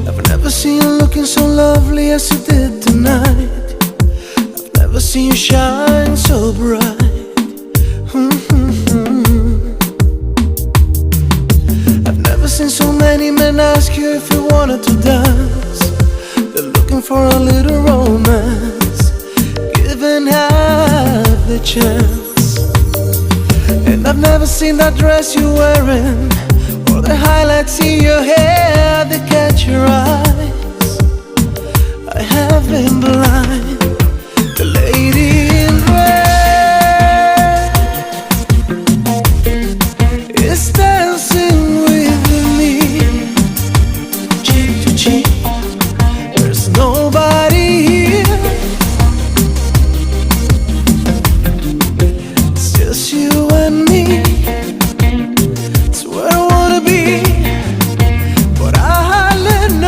I've never seen you looking so lovely as you did tonight. I've never seen you shine so bright. I've never seen so many men ask you if you wanted to dance. They're looking for a little romance, given half the chance. And I've never seen that dress you're wearing, or the highlights in your hair that catch your eyes. I have been blind. The lady in red is dancing with me, cheek to cheek.